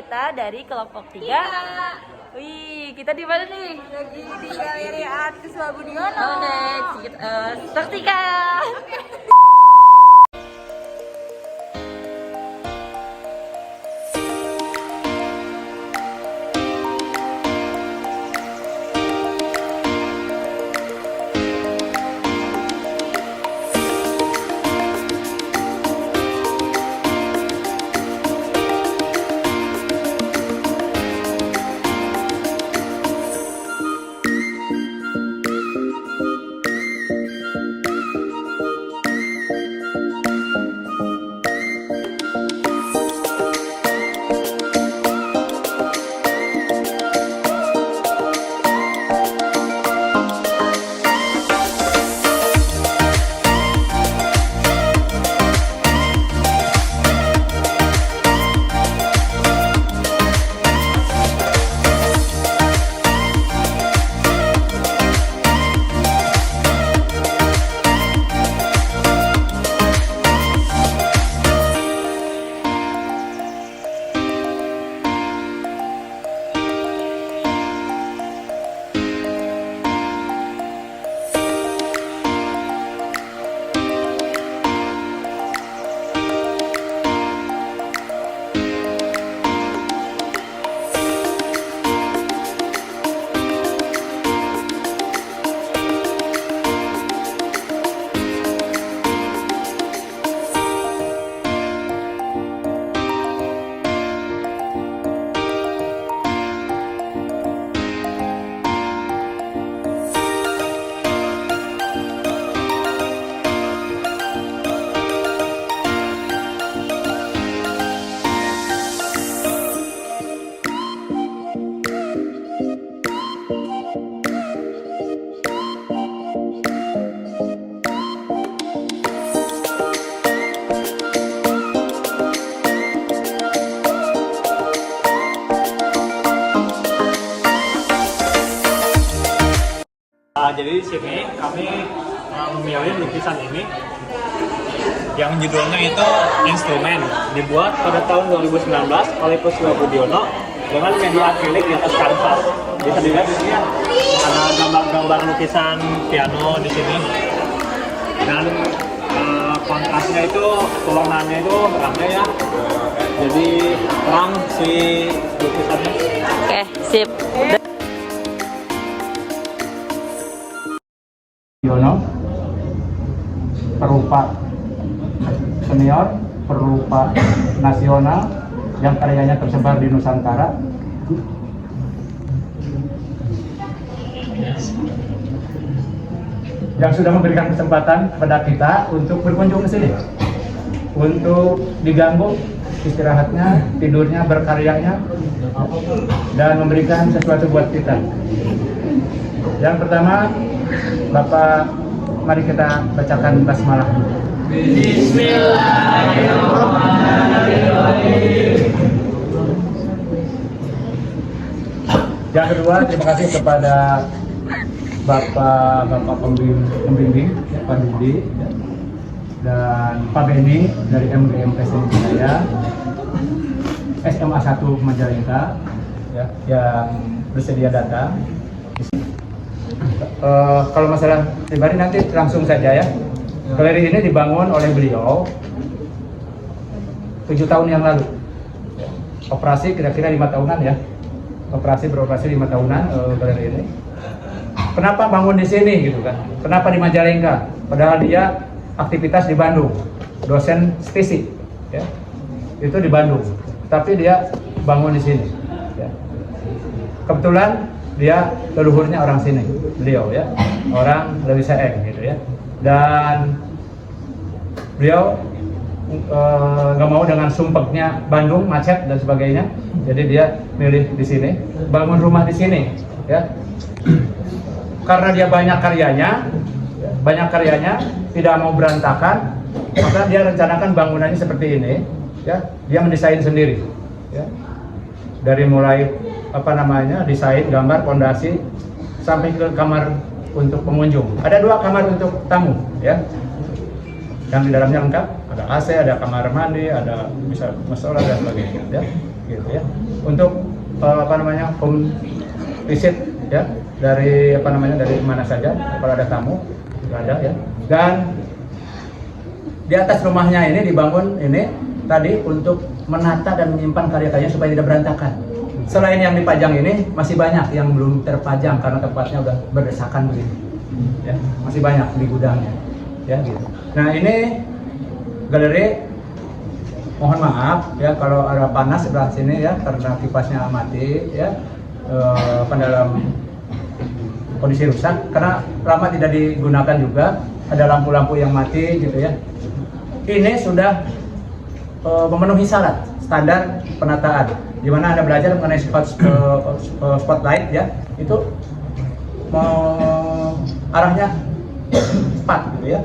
kita dari kelompok 3. Wih, kita di mana nih? Lagi di Galeri Art Kusuma Budiono. Oke, saksikan. Jadi di sini kami memilih lukisan ini yang judulnya itu Instrumen, dibuat pada tahun 2019 oleh Kusuma Budiono dengan media akrilik di atas kanvas. Bisa dilihat di sini ada gambar-gambar lukisan piano di sini dan kontrasnya itu tulangannya itu rame ya, jadi terang si lukisannya. Oke, sip. Budiono, perupa senior, perupa nasional yang karyanya tersebar di Nusantara. Yang sudah memberikan kesempatan kepada kita untuk berkunjung ke sini, untuk diganggu istirahatnya, tidurnya, berkaryanya, dan memberikan sesuatu buat kita. Yang pertama, Bapak, mari kita bacakan basmalah. Bismillahirrahmanirrahim. Yang kedua, terima kasih kepada Bapak pembimbing, Pak Dudi dan Pak Beni dari MGM SMK saya, SMA 1 Majalengka, ya, yang bersedia datang. Kalau masalah pribadi nanti langsung saja ya. Galeri ini dibangun oleh beliau 7 tahun yang lalu. Operasi kira-kira 5 tahunan ya. Beroperasi 5 tahunan galeri ini. Kenapa bangun di sini gitu kan? Kenapa di Majalengka? Padahal dia aktivitas di Bandung, dosen stisi, ya. Itu di Bandung. Tapi dia bangun di sini. Ya. Kebetulan dia leluhurnya orang sini, beliau ya, orang Lewi Seeng gitu ya, dan beliau nggak mau dengan sumpeknya Bandung macet dan sebagainya, jadi dia milih di sini, bangun rumah di sini ya, karena dia banyak karyanya, tidak mau berantakan, maka dia rencanakan bangunannya seperti ini ya, dia mendesain sendiri ya, dari mulai desain, gambar, fondasi sampai ke kamar untuk pengunjung. Ada 2 kamar untuk tamu ya, yang di dalamnya lengkap, ada AC, ada kamar mandi, ada bisa musola dan sebagainya ya. gitu ya. Untuk home visit ya dari dari mana saja kalau ada tamu ada ya. Dan di atas rumahnya ini dibangun ini tadi untuk menata dan menyimpan karya-karyanya supaya tidak berantakan. Selain yang dipajang ini masih banyak yang belum terpajang karena tempatnya udah berdesakan begini. Ya, masih banyak di gudangnya. Ya gitu. Nah, ini galeri, mohon maaf ya kalau ada panas sebelah sini ya karena kipasnya mati ya dalam kondisi rusak karena lama tidak digunakan juga, ada lampu-lampu yang mati gitu ya. Ini sudah memenuhi syarat standar penataan di mana Anda belajar mengenai spotlight ya, itu arahnya tepat gitu ya,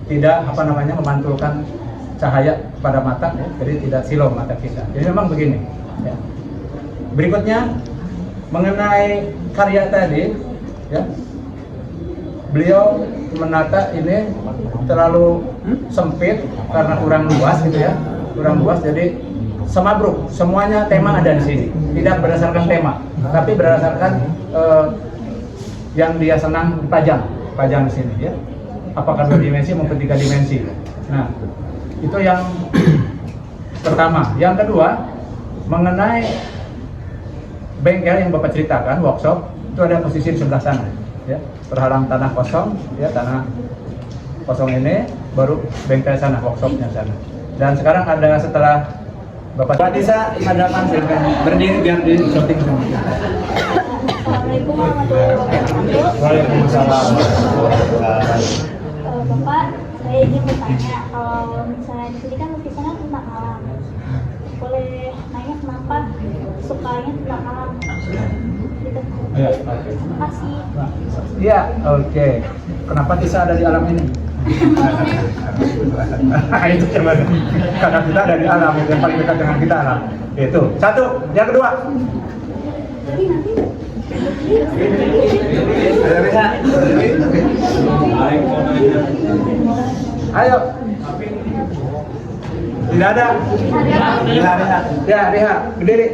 tidak memantulkan cahaya pada mata ya, jadi tidak silau mata kita. Jadi memang begini ya. Berikutnya mengenai karya tadi ya, beliau menata ini terlalu sempit karena kurang luas gitu ya, kurang luas, jadi semabruk, semuanya tema ada di sini, tidak berdasarkan tema tapi berdasarkan yang dia senang pajang di sini ya, apakah 2 dimensi maupun 3 dimensi. Nah, itu yang pertama. Yang kedua, mengenai bengkel yang Bapak ceritakan, workshop, itu ada posisi di sebelah sana ya, terhalang tanah kosong ya, tanah kosong ini baru bengkel sana, workshopnya sana. Dan sekarang ada setelah Bapak Tisa ada silakan berdiri biar di shooting sama. Assalamualaikum warahmatullahi wabarakatuh. Waalaikumsalam. Bapak, saya ingin bertanya, kalau misalnya di sini kan lukisannya tentang alam, boleh nanya kenapa sukanya tentang alam? Gitu. Ya, Terima kasih. Iya, oke. Kenapa Tisa ada di alam ini? Itu coba. Karena kita ada di alam, itu yang paling dekat dengan kita alam. Itu. Satu. Yang kedua. Ayo. Tidak ada. Riha. Ya, Riha. Berdiri.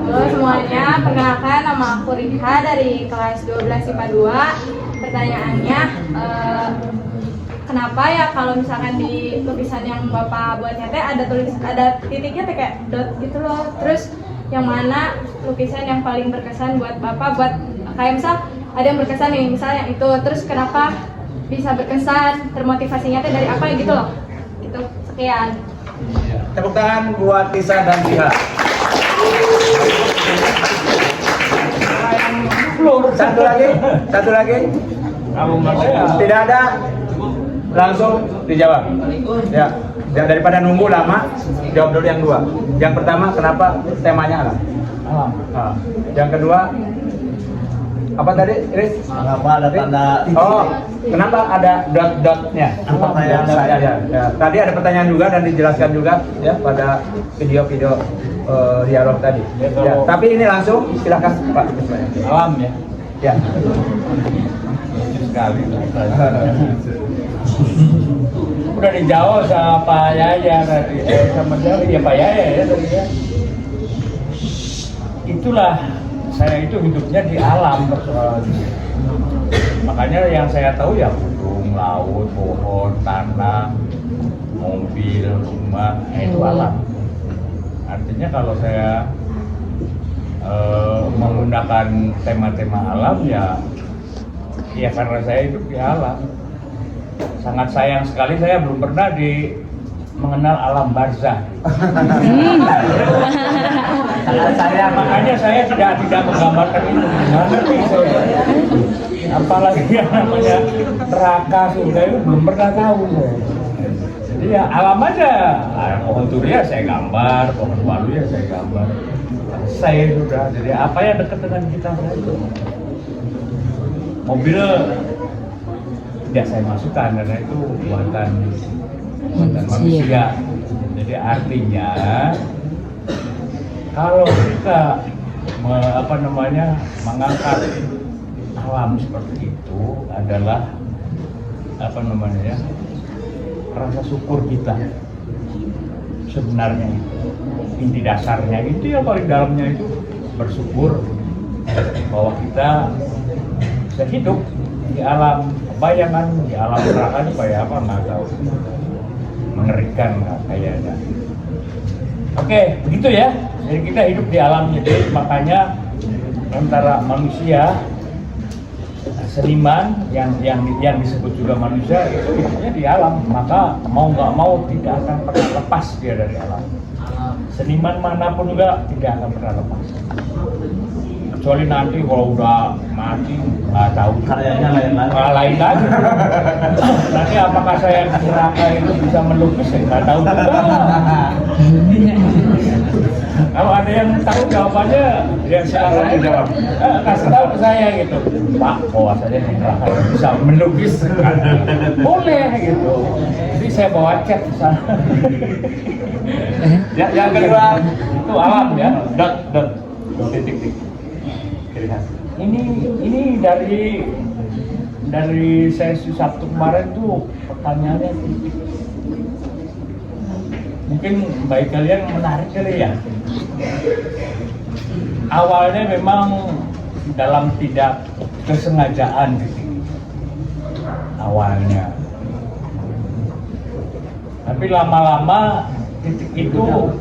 Halo semuanya, perkenalkan nama aku Riha dari kelas 12 IPA 2. Pertanyaannya, kenapa ya kalau misalkan di lukisan yang Bapak buatnya teh ada titiknya teh kayak dot gitu loh. Terus yang mana lukisan yang paling berkesan buat Bapak, buat kayak misal ada yang berkesan nih, misalnya yang itu. Terus kenapa bisa berkesan, termotivasinya teh dari apa gitu loh. Gitu. Sekian. Tepuk tangan buat Tisa dan Riha. Satu lagi. Tidak ada, langsung dijawab. Ya, daripada nunggu lama, jawab dulu yang dua. Yang pertama, kenapa temanya alam? Alam. Nah, yang kedua, apa tadi, Iris? Kenapa ada tanda titik? Oh, kenapa ada dot-dotnya? Pertanyaan saya. Ya. Tadi ada pertanyaan juga dan dijelaskan juga ya pada video-video dialog tadi. Ya, tapi ini langsung silakan Pak. Alam ya. Ya. Sekali. Udah dijawab sama Pak Yaya tadi, sama dia Pak Yaya ya tadi ya. Itulah saya itu hidupnya di alam persoalannya. Makanya yang saya tahu ya gunung, laut, pohon, tanah, mobil, rumah, itu alam. Artinya kalau saya menggunakan tema-tema alam ya karena saya hidup di alam. Sangat sayang sekali saya belum pernah mengenal alam barzah. Makanya saya tidak menggambarkan itu. Apalagi yang namanya neraka, surga itu belum pernah tahu. Jadi ya alam aja. Pohon durian saya gambar, pohon walu ya saya gambar. Saya sudah. Jadi apa yang dekat dengan kita itu. Mobil tidak saya masukkan karena itu buatan manusia. Jadi artinya kalau kita mengangkat alam seperti itu adalah rasa syukur kita sebenarnya itu, inti dasarnya itu yang paling dalamnya itu bersyukur bahwa kita bisa hidup di alam bayangan, di alam neraka ini kayak apa nggak tahu, mengerikan kayaknya. Oke, begitu ya. Jadi kita hidup di alam, jadi makanya antara manusia, seniman yang disebut juga manusia itu hidupnya di alam, maka mau nggak mau tidak akan pernah lepas dia dari alam. Seniman manapun juga tidak akan pernah lepas, kecuali nanti kalau udah mati nggak tahu Karyanya lain lagi. Nanti apakah saya di neraka itu bisa melukis ya nggak tahu juga. Kalau ada yang tahu jawabannya, dia silakan dijawab. Kasih tahu ke saya gitu, Pak, bahwasanya di neraka bisa melukis, boleh gitu. Jadi saya bawa cat ke sana. Yang kedua itu alam ya, dot titik. Ini dari sesi Sabtu kemarin tuh pertanyaannya titik. Mungkin baik kalian menarik kali ya. Awalnya memang dalam tidak kesengajaan gitu. Awalnya. Tapi lama-lama titik itu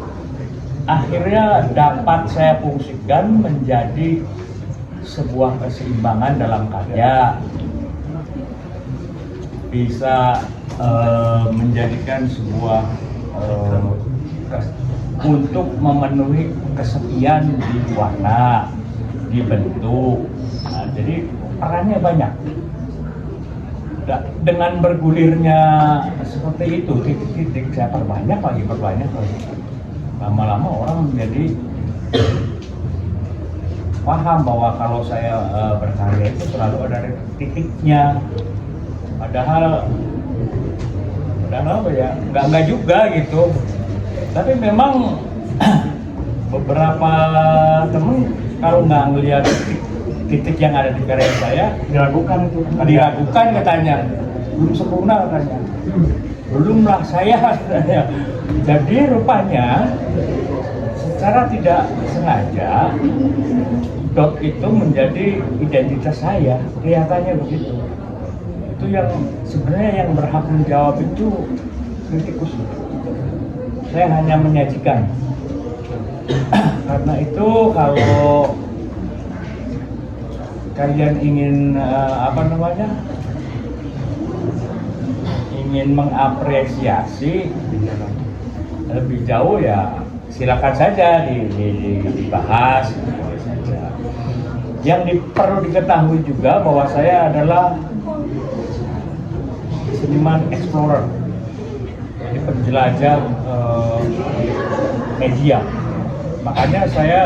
akhirnya dapat saya fungsikan menjadi sebuah keseimbangan dalam karya. Bisa menjadikan sebuah untuk memenuhi kesepian di warna, di bentuk. Nah, jadi perannya banyak. Dengan bergulirnya seperti itu, titik-titik saya perbanyak lagi. Lama-lama orang menjadi paham bahwa kalau saya berkarya itu selalu ada titiknya. Padahal apa ya, nggak juga gitu. Tapi memang beberapa temen kalau nggak ngelihat titik yang ada di karya saya diragukan katanya, belum sempurna katanya, belumlah saya katanya. Jadi rupanya secara tidak sengaja dot itu menjadi identitas saya, kelihatannya begitu. Itu yang sebenarnya yang berhak menjawab itu kritikus. Saya hanya menyajikan. Karena itu kalau kalian ingin ingin mengapresiasi lebih jauh ya silakan saja dibahas. Yang perlu diketahui juga bahwa saya adalah seniman explorer, jadi penjelajah media. Makanya saya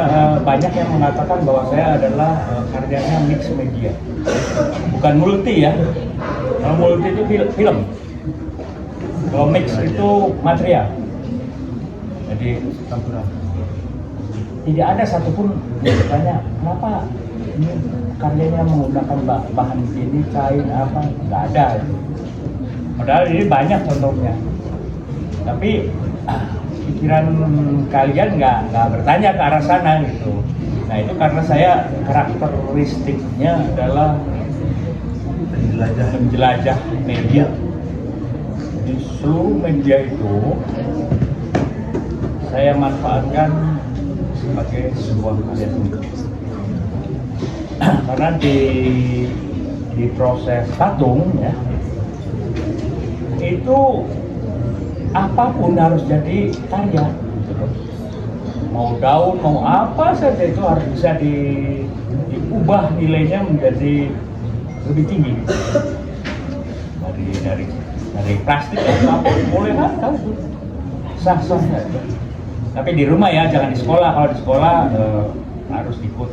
banyak yang mengatakan bahwa saya adalah karyanya mix media, bukan multi ya. Kalau multi itu film, kalau mix itu material. Jadi tidak ada satupun yang bertanya kenapa ini karyanya menggunakan bahan ini, kain apa, nggak ada. Padahal ini banyak contohnya. Tapi pikiran kalian nggak bertanya ke arah sana gitu. Nah itu karena saya karakteristiknya adalah menjelajah media. Di seluruh media itu saya manfaatkan sebagai sebuah karya seni. Karena di proses patung ya, itu apapun harus jadi karya. Mau daun, mau apa saja itu harus bisa diubah nilainya menjadi lebih tinggi. Dari plastik atau apa boleh kan, tahu sah-sah saja. Tapi di rumah ya, jangan di sekolah. Kalau di sekolah harus ikut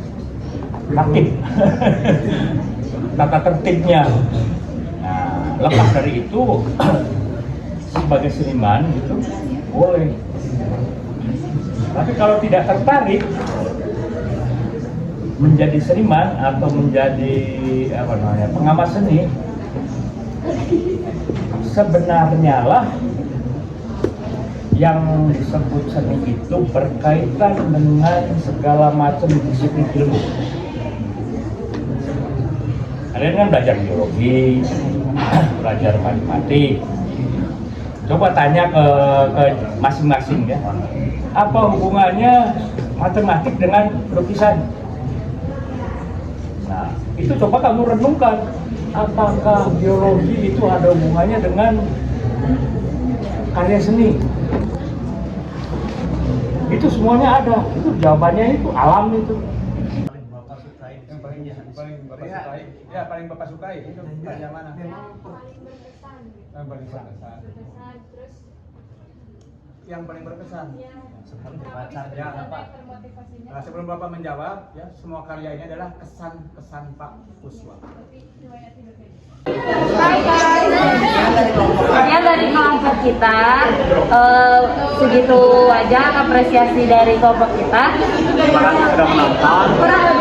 tertib, tata tertibnya. Nah, lepas dari itu sebagai seniman itu boleh. Tapi kalau tidak tertarik menjadi seniman atau menjadi pengamat seni, sebenarnya lah yang disebut seni itu berkaitan dengan segala macam disiplin ilmu. Kalian kan belajar biologi, belajar matematik. Coba tanya ke masing-masing ya, apa hubungannya matematik dengan lukisan? Nah, itu coba kamu renungkan, apakah biologi itu ada hubungannya dengan karya seni? Itu semuanya ada, itu jawabannya itu alam itu. Paling Bapak sukai itu karya mana? Paling berkesan. Terus Yang paling berkesan. sebelum Ya, Pak. Nah, sebelum Bapak menjawab, ya semua karya ini adalah kesan-kesan Pak Uswa. Sekian dari kelompok kita, segitu aja apresiasi dari kelompok kita. Terima kasih sudah menonton. Kurang